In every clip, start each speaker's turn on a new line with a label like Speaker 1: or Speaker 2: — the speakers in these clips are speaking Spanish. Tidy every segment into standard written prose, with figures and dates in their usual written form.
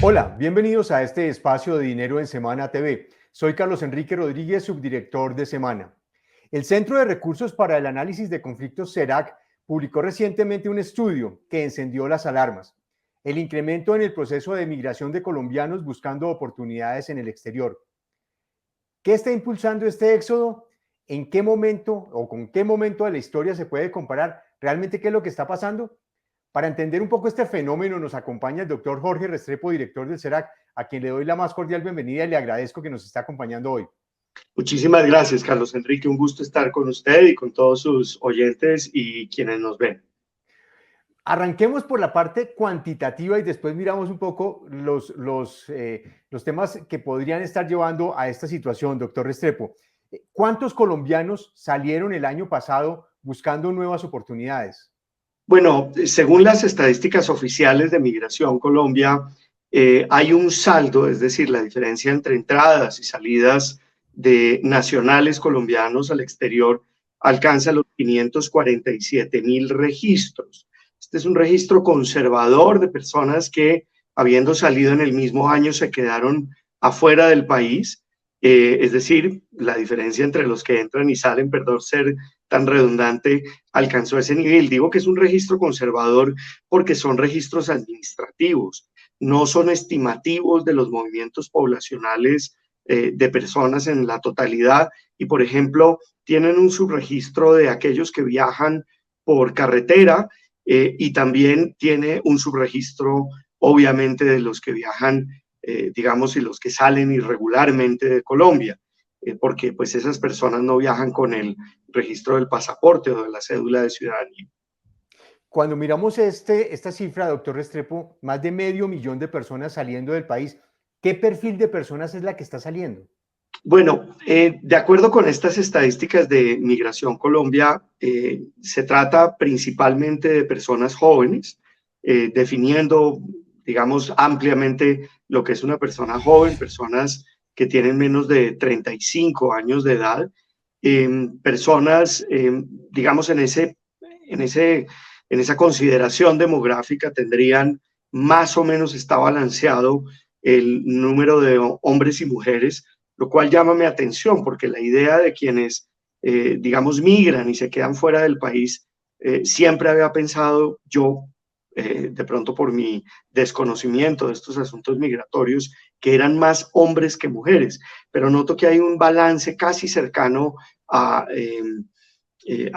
Speaker 1: Hola, bienvenidos a este espacio de Dinero en Semana TV. Soy Carlos Enrique Rodríguez, subdirector de Semana. El Centro de Recursos para el Análisis de Conflictos CERAC publicó recientemente un estudio que encendió las alarmas. El incremento en el proceso de migración de colombianos buscando oportunidades en el exterior. ¿Qué está impulsando este éxodo? ¿En qué momento o con qué momento de la historia se puede comparar? ¿Realmente qué es lo que está pasando? Para entender un poco este fenómeno nos acompaña el doctor Jorge Restrepo, director del CERAC, a quien le doy la más cordial bienvenida y le agradezco que nos esté acompañando hoy.
Speaker 2: Muchísimas gracias, Carlos Enrique. Un gusto estar con usted y con todos sus oyentes y quienes nos ven.
Speaker 1: Arranquemos por la parte cuantitativa y después miramos un poco los temas que podrían estar llevando a esta situación, doctor Restrepo. ¿Cuántos colombianos salieron el año pasado buscando nuevas oportunidades?
Speaker 2: Bueno, según las estadísticas oficiales de Migración Colombia, hay un saldo, es decir, la diferencia entre entradas y salidas de nacionales colombianos al exterior alcanza los 547.000 registros. Este es un registro conservador de personas que, habiendo salido en el mismo año, se quedaron afuera del país. Es decir, la diferencia entre los que entran y salen, perdón ser tan redundante, alcanzó ese nivel. Digo que es un registro conservador porque son registros administrativos, no son estimativos de los movimientos poblacionales de personas en la totalidad y, por ejemplo, tienen un subregistro de aquellos que viajan por carretera y también tiene un subregistro, obviamente, de los que viajan, digamos, y los que salen irregularmente de Colombia. Porque pues esas personas no viajan con el registro del pasaporte o de la cédula de ciudadanía.
Speaker 1: Cuando miramos esta cifra, doctor Restrepo, más de 500.000 de personas saliendo del país, ¿qué perfil de personas es la que está saliendo?
Speaker 2: Bueno, de acuerdo con estas estadísticas de Migración Colombia, se trata principalmente de personas jóvenes, definiendo, digamos, ampliamente lo que es una persona joven, personas que tienen menos de 35 años de edad, personas, digamos, en esa consideración demográfica tendrían más o menos está balanceado el número de hombres y mujeres, lo cual llama mi atención porque la idea de quienes, digamos, migran y se quedan fuera del país, siempre había pensado yo, de pronto por mi desconocimiento de estos asuntos migratorios, que eran más hombres que mujeres, pero noto que hay un balance casi cercano a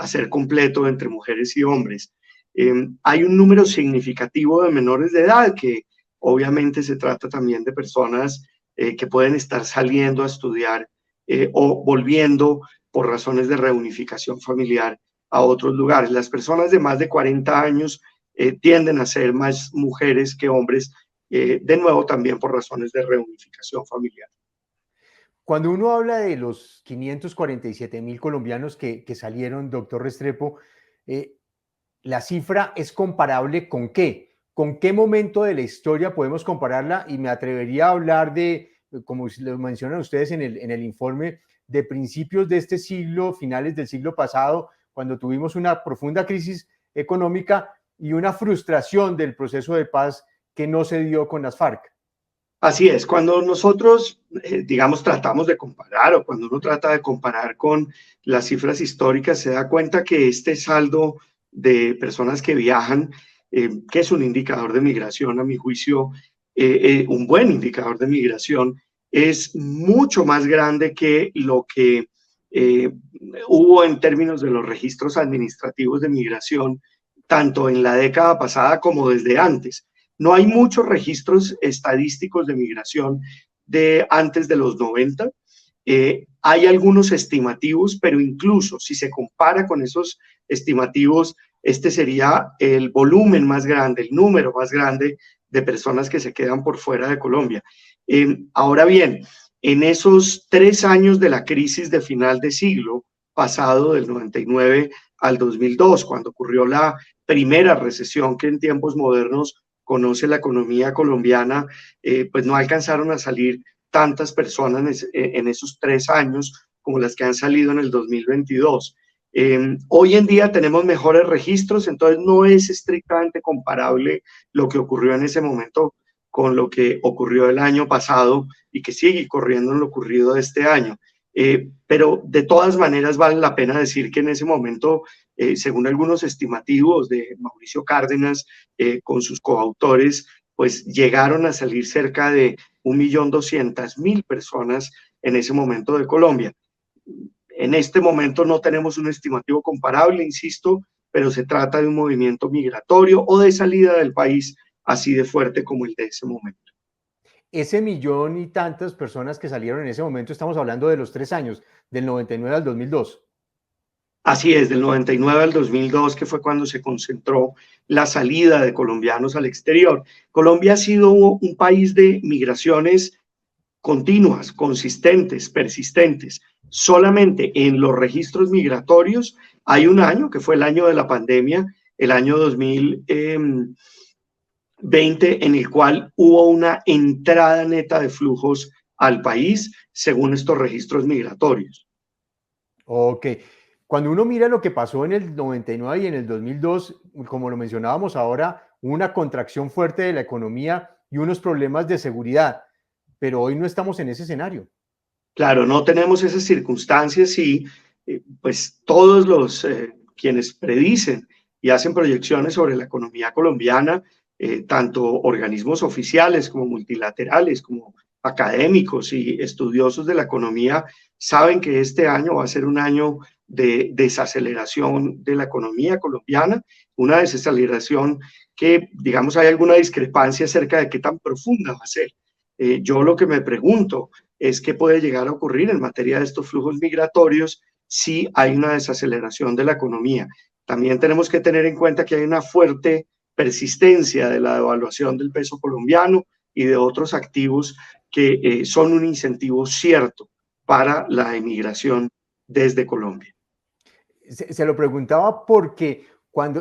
Speaker 2: ser completo entre mujeres y hombres. Hay un número significativo de menores de edad que obviamente se trata también de personas que pueden estar saliendo a estudiar o volviendo por razones de reunificación familiar a otros lugares. Las personas de más de 40 años tienden a ser más mujeres que hombres, de nuevo también por razones de reunificación familiar.
Speaker 1: Cuando uno habla de los 547.000 colombianos que salieron, doctor Restrepo, eh, la cifra es comparable con qué? ¿Con qué momento de la historia podemos compararla? Y me atrevería a hablar de, como lo mencionan ustedes en el informe, de principios de este siglo, finales del siglo pasado, cuando tuvimos una profunda crisis económica y una frustración del proceso de paz que no se dio con las FARC.
Speaker 2: Así es, cuando nosotros, digamos, tratamos de comparar o cuando uno trata de comparar con las cifras históricas, se da cuenta que este saldo de personas que viajan, que es un indicador de migración, a mi juicio, un buen indicador de migración, es mucho más grande que lo que hubo en términos de los registros administrativos de migración, tanto en la década pasada como desde antes. No hay muchos registros estadísticos de migración de antes de los 90. Hay algunos estimativos, pero incluso si se compara con esos estimativos, este sería el volumen más grande, el número más grande de personas que se quedan por fuera de Colombia. Ahora bien, en esos 3 años de la crisis de final de siglo pasado, del 99 al 2002, cuando ocurrió la primera recesión que en tiempos modernos conoce la economía colombiana, pues no alcanzaron a salir tantas personas en esos 3 años como las que han salido en el 2022. Hoy en día tenemos mejores registros, entonces no es estrictamente comparable lo que ocurrió en ese momento con lo que ocurrió el año pasado y que sigue ocurriendo en lo ocurrido de este año. Pero de todas maneras vale la pena decir que en ese momento, según algunos estimativos de Mauricio Cárdenas, con sus coautores, pues llegaron a salir cerca de 1.200.000 personas en ese momento de Colombia. En este momento no tenemos un estimativo comparable, insisto, pero se trata de un movimiento migratorio o de salida del país así de fuerte como el de ese momento.
Speaker 1: Ese millón y tantas personas que salieron en ese momento, estamos hablando de los 3 años, del 99 al 2002.
Speaker 2: Así es, del 99 al 2002, que fue cuando se concentró la salida de colombianos al exterior. Colombia ha sido un país de migraciones continuas, consistentes, persistentes. Solamente en los registros migratorios hay un año, que fue el año de la pandemia, el año 2020, en el cual hubo una entrada neta de flujos al país, según estos registros migratorios.
Speaker 1: Ok. Cuando uno mira lo que pasó en el 99 y en el 2002, como lo mencionábamos ahora, una contracción fuerte de la economía y unos problemas de seguridad, pero hoy no estamos en ese escenario.
Speaker 2: Claro, no tenemos esas circunstancias y pues todos los quienes predicen y hacen proyecciones sobre la economía colombiana, tanto organismos oficiales como multilaterales, como académicos y estudiosos de la economía, saben que este año va a ser un año de desaceleración de la economía colombiana, una desaceleración que, digamos, hay alguna discrepancia acerca de qué tan profunda va a ser. Yo lo que me pregunto es qué puede llegar a ocurrir en materia de estos flujos migratorios si hay una desaceleración de la economía. También tenemos que tener en cuenta que hay una fuerte persistencia de la devaluación del peso colombiano y de otros activos que son un incentivo cierto para la emigración desde Colombia.
Speaker 1: Se lo preguntaba porque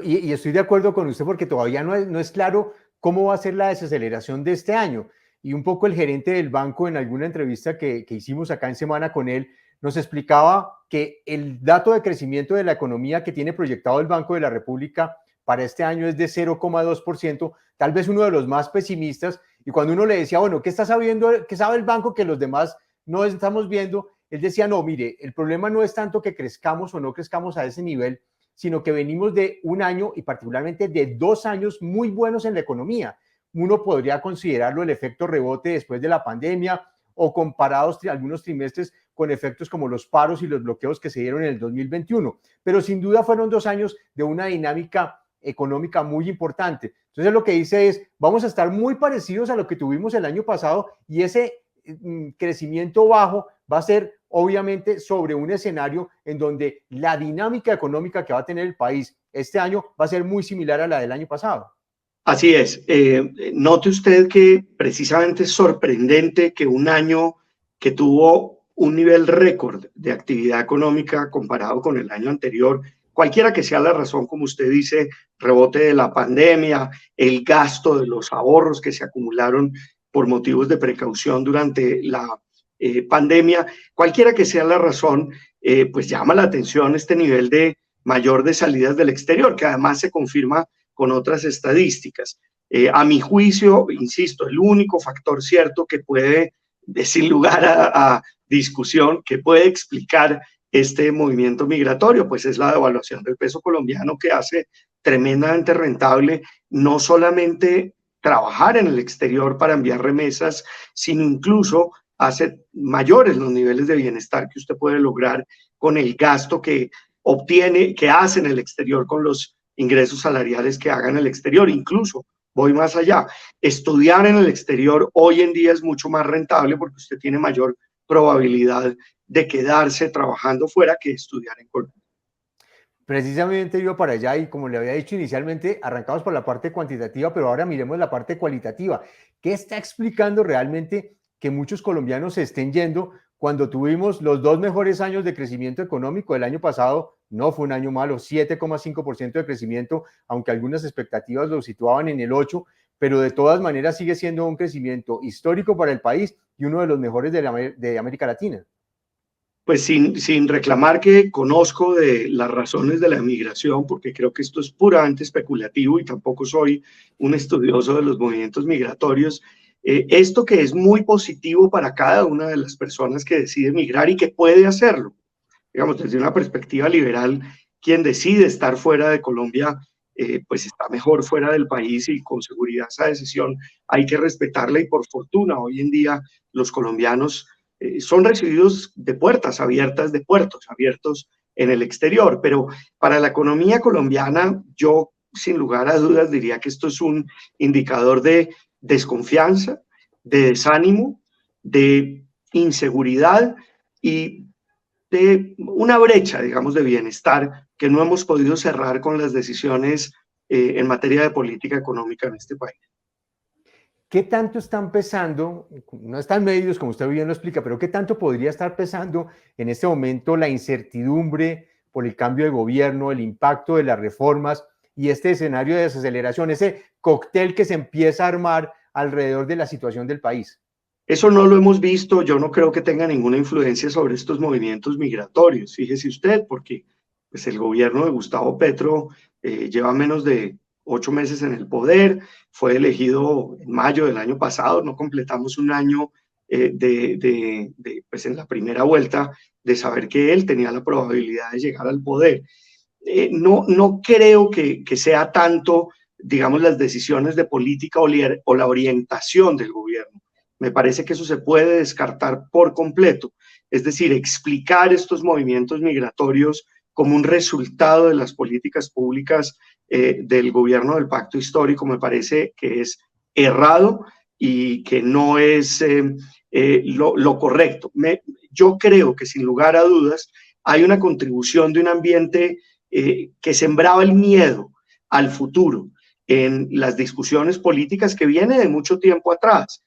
Speaker 1: y estoy de acuerdo con usted porque todavía no es claro cómo va a ser la desaceleración de este año. Y un poco el gerente del banco en alguna entrevista que hicimos acá en Semana con él, nos explicaba que el dato de crecimiento de la economía que tiene proyectado el Banco de la República para este año es de 0,2%, tal vez uno de los más pesimistas. Y cuando uno le decía, bueno, ¿qué está sabiendo, qué sabe el banco que los demás no estamos viendo? Él decía, no, mire, el problema no es tanto que crezcamos o no crezcamos a ese nivel, sino que venimos de un año y particularmente de 2 años muy buenos en la economía. Uno podría considerarlo el efecto rebote después de la pandemia o comparados algunos trimestres con efectos como los paros y los bloqueos que se dieron en el 2021. Pero sin duda fueron 2 años de una dinámica económica muy importante. Entonces lo que dice es, vamos a estar muy parecidos a lo que tuvimos el año pasado y ese crecimiento bajo va a ser obviamente sobre un escenario en donde la dinámica económica que va a tener el país este año va a ser muy similar a la del año pasado.
Speaker 2: Así es. Note usted que precisamente es sorprendente que un año que tuvo un nivel récord de actividad económica comparado con el año anterior, cualquiera que sea la razón, como usted dice, rebote de la pandemia, el gasto de los ahorros que se acumularon por motivos de precaución durante la pandemia, cualquiera que sea la razón, pues llama la atención este nivel de mayor de salidas del exterior, que además se confirma con otras estadísticas. A mi juicio, insisto, el único factor cierto que puede, sin lugar a discusión, que puede explicar este movimiento migratorio, pues es la devaluación del peso colombiano que hace tremendamente rentable no solamente trabajar en el exterior para enviar remesas, sino incluso hace mayores los niveles de bienestar que usted puede lograr con el gasto que obtiene, que hace en el exterior con los ingresos salariales que haga en el exterior. Incluso voy más allá, estudiar en el exterior hoy en día es mucho más rentable porque usted tiene mayor probabilidad de quedarse trabajando fuera que estudiar en Colombia.
Speaker 1: Precisamente iba para allá y como le había dicho inicialmente, arrancamos por la parte cuantitativa, pero ahora miremos la parte cualitativa. ¿Qué está explicando realmente que muchos colombianos se estén yendo cuando tuvimos los 2 mejores años de crecimiento económico? El año pasado no fue un año malo, 7,5% de crecimiento, aunque algunas expectativas lo situaban en el 8%, pero de todas maneras sigue siendo un crecimiento histórico para el país y uno de los mejores de América Latina.
Speaker 2: Pues sin reclamar que conozco de las razones de la migración, porque creo que esto es puramente especulativo y tampoco soy un estudioso de los movimientos migratorios, Esto que es muy positivo para cada una de las personas que decide migrar y que puede hacerlo. Digamos, desde una perspectiva liberal, quien decide estar fuera de Colombia, pues está mejor fuera del país y con seguridad esa decisión hay que respetarla y por fortuna hoy en día los colombianos son recibidos de puertas abiertas, de puertos abiertos en el exterior, pero para la economía colombiana yo sin lugar a dudas diría que esto es un indicador de desconfianza, de desánimo, de inseguridad y de una brecha, digamos, de bienestar que no hemos podido cerrar con las decisiones en materia de política económica en este país.
Speaker 1: ¿Qué tanto están pesando, no están medidos como usted bien lo explica, pero qué tanto podría estar pesando en este momento la incertidumbre por el cambio de gobierno, el impacto de las reformas y este escenario de desaceleración, ese cóctel que se empieza a armar alrededor de la situación del país?
Speaker 2: Eso no lo hemos visto, yo no creo que tenga ninguna influencia sobre estos movimientos migratorios, fíjese usted, porque pues, el gobierno de Gustavo Petro lleva menos de 8 meses en el poder, fue elegido en mayo del año pasado, no completamos un año pues en la primera vuelta de saber que él tenía la probabilidad de llegar al poder. No creo que sea tanto, digamos, las decisiones de política o la orientación del gobierno. Me parece que eso se puede descartar por completo. Es decir, explicar estos movimientos migratorios como un resultado de las políticas públicas del gobierno del pacto histórico me parece que es errado y que no es lo correcto. Yo creo que sin lugar a dudas hay una contribución de un ambiente que sembraba el miedo al futuro en las discusiones políticas que viene de mucho tiempo atrás.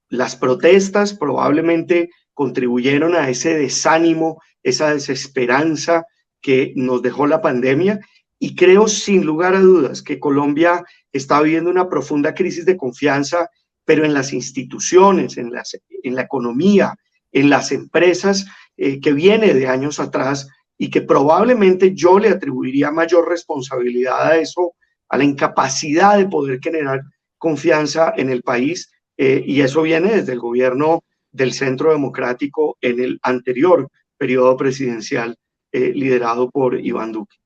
Speaker 2: Las protestas probablemente contribuyeron a ese desánimo, esa desesperanza que nos dejó la pandemia y creo sin lugar a dudas que Colombia está viviendo una profunda crisis de confianza, pero en las instituciones, en la economía, en las empresas, que viene de años atrás y que probablemente yo le atribuiría mayor responsabilidad a eso, a la incapacidad de poder generar confianza en el país. Y eso viene desde el gobierno del Centro Democrático en el anterior periodo presidencial liderado por Iván Duque.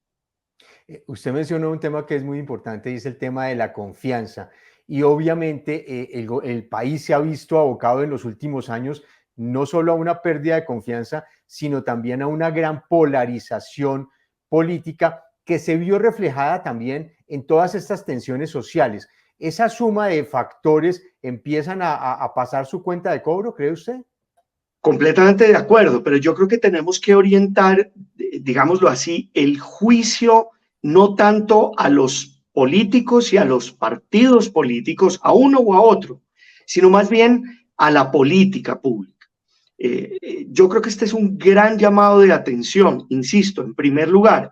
Speaker 1: Usted mencionó un tema que es muy importante y es el tema de la confianza. Y obviamente el país se ha visto abocado en los últimos años no solo a una pérdida de confianza, sino también a una gran polarización política que se vio reflejada también en todas estas tensiones sociales. ¿Esa suma de factores empiezan a pasar su cuenta de cobro, cree usted?
Speaker 2: Completamente de acuerdo, pero yo creo que tenemos que orientar, digámoslo así, el juicio no tanto a los políticos y a los partidos políticos, a uno o a otro, sino más bien a la política pública. Yo creo que este es un gran llamado de atención, insisto, en primer lugar,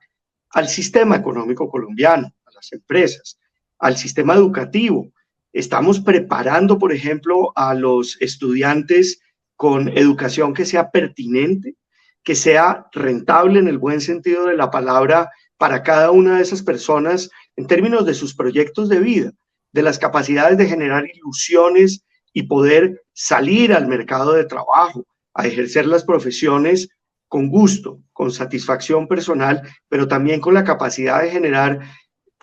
Speaker 2: al sistema económico colombiano, a las empresas, al sistema educativo. Estamos preparando, por ejemplo, a los estudiantes con educación que sea pertinente, que sea rentable en el buen sentido de la palabra para cada una de esas personas en términos de sus proyectos de vida, de las capacidades de generar ilusiones y poder salir al mercado de trabajo, a ejercer las profesiones con gusto, con satisfacción personal, pero también con la capacidad de generar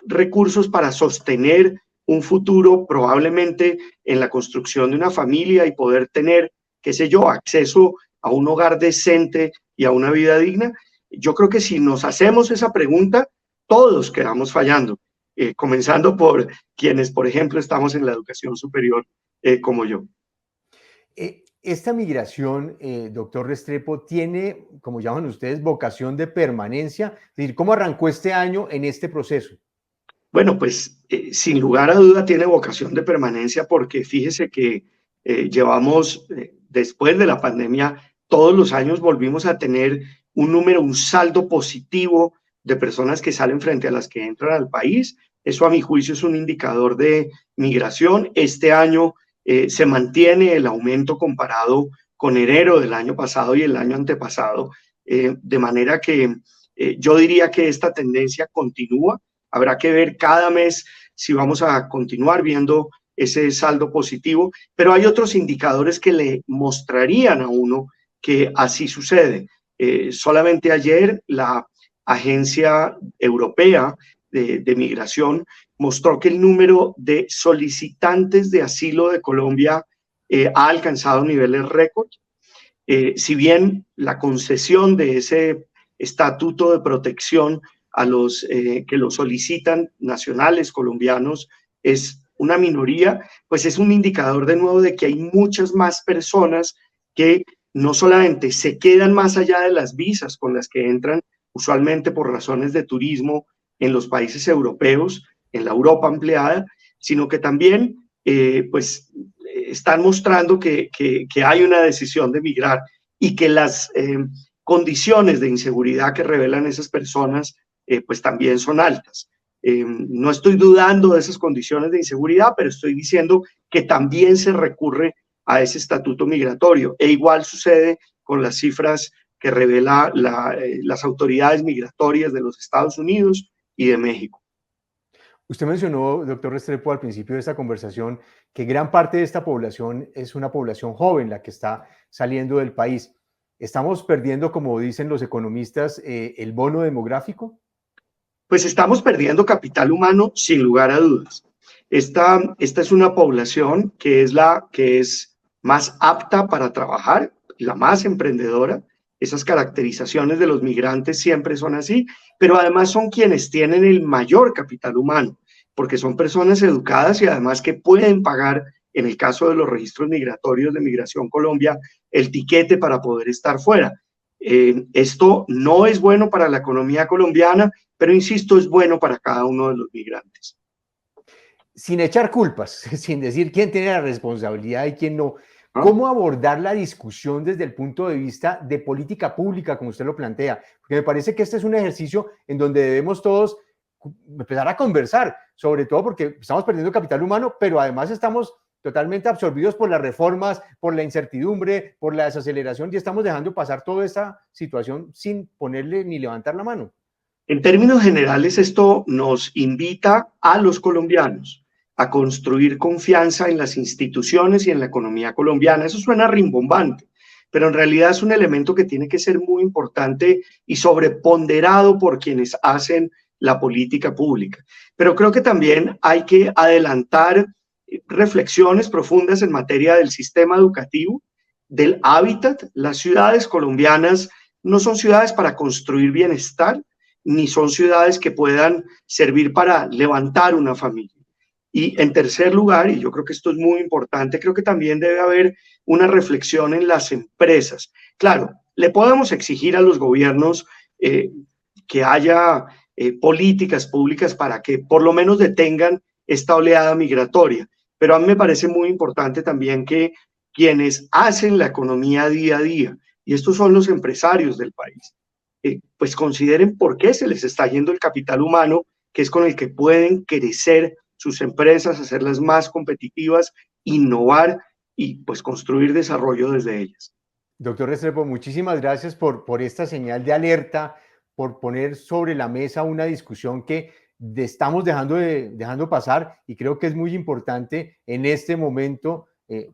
Speaker 2: recursos para sostener un futuro, probablemente en la construcción de una familia y poder tener, qué sé yo, acceso a un hogar decente y a una vida digna. Yo creo que si nos hacemos esa pregunta, todos quedamos fallando, comenzando por quienes, por ejemplo, estamos en la educación superior, como yo.
Speaker 1: Esta migración, doctor Restrepo, tiene, como llaman ustedes, vocación de permanencia. Es decir, ¿cómo arrancó este año en este proceso?
Speaker 2: Bueno, pues sin lugar a duda tiene vocación de permanencia porque fíjese que llevamos, después de la pandemia, todos los años volvimos a tener un saldo positivo de personas que salen frente a las que entran al país. Eso a mi juicio es un indicador de migración. Este año se mantiene el aumento comparado con enero del año pasado y el año antepasado, de manera que yo diría que esta tendencia continúa. Habrá que ver cada mes si vamos a continuar viendo ese saldo positivo, pero hay otros indicadores que le mostrarían a uno que así sucede. Solamente ayer la Agencia Europea de Migración mostró que el número de solicitantes de asilo de Colombia ha alcanzado niveles récord. Si bien la concesión de ese estatuto de protección a los que lo solicitan, nacionales colombianos, es una minoría, pues es un indicador de nuevo de que hay muchas más personas que no solamente se quedan más allá de las visas con las que entran, usualmente por razones de turismo en los países europeos, en la Europa ampliada, sino que también pues están mostrando que hay una decisión de migrar y que las condiciones de inseguridad que revelan esas personas pues también son altas. No estoy dudando de esas condiciones de inseguridad, pero estoy diciendo que también se recurre a ese estatuto migratorio. E igual sucede con las cifras que revela las autoridades migratorias de los Estados Unidos y de México.
Speaker 1: Usted mencionó, doctor Restrepo, al principio de esta conversación, que gran parte de esta población es una población joven, la que está saliendo del país. ¿Estamos perdiendo, como dicen los economistas, el bono demográfico?
Speaker 2: Pues estamos perdiendo capital humano sin lugar a dudas. Esta es una población que es la que es más apta para trabajar, la más emprendedora. Esas caracterizaciones de los migrantes siempre son así, pero además son quienes tienen el mayor capital humano, porque son personas educadas y además que pueden pagar, en el caso de los registros migratorios de Migración Colombia, el tiquete para poder estar fuera. Esto no es bueno para la economía colombiana, pero insisto, es bueno para cada uno de los migrantes.
Speaker 1: Sin echar culpas, sin decir quién tiene la responsabilidad y quién no, ¿cómo abordar la discusión desde el punto de vista de política pública, como usted lo plantea? Porque me parece que este es un ejercicio en donde debemos todos empezar a conversar, sobre todo porque estamos perdiendo capital humano, pero además estamos totalmente absorbidos por las reformas, por la incertidumbre, por la desaceleración y estamos dejando pasar toda esta situación sin ponerle ni levantar la mano.
Speaker 2: En términos generales, esto nos invita a los colombianos a construir confianza en las instituciones y en la economía colombiana. Eso suena rimbombante, pero en realidad es un elemento que tiene que ser muy importante y sobreponderado por quienes hacen la política pública. Pero creo que también hay que adelantar reflexiones profundas en materia del sistema educativo, del hábitat. Las ciudades colombianas no son ciudades para construir bienestar, ni son ciudades que puedan servir para levantar una familia. Y en tercer lugar, y yo creo que esto es muy importante, creo que también debe haber una reflexión en las empresas. Claro, le podemos exigir a los gobiernos que haya políticas públicas para que por lo menos detengan esta oleada migratoria, pero a mí me parece muy importante también que quienes hacen la economía día a día, y estos son los empresarios del país, pues consideren por qué se les está yendo el capital humano, que es con el que pueden crecer sus empresas, hacerlas más competitivas, innovar y pues construir desarrollo desde ellas.
Speaker 1: Doctor Restrepo, muchísimas gracias por esta señal de alerta, por poner sobre la mesa una discusión que estamos dejando pasar y creo que es muy importante en este momento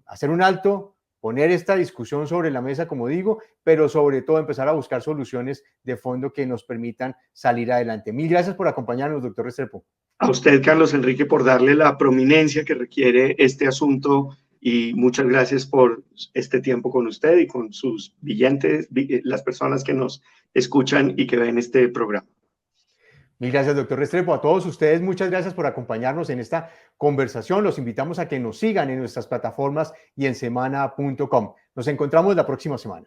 Speaker 1: hacer un alto, poner esta discusión sobre la mesa, como digo, pero sobre todo empezar a buscar soluciones de fondo que nos permitan salir adelante. Mil gracias por acompañarnos, doctor Restrepo.
Speaker 2: A usted, Carlos Enrique, por darle la prominencia que requiere este asunto y muchas gracias por este tiempo con usted y con sus oyentes, las personas que nos escuchan y que ven este programa.
Speaker 1: Mil gracias, doctor Restrepo. A todos ustedes, muchas gracias por acompañarnos en esta conversación. Los invitamos a que nos sigan en nuestras plataformas y en semana.com. Nos encontramos la próxima semana.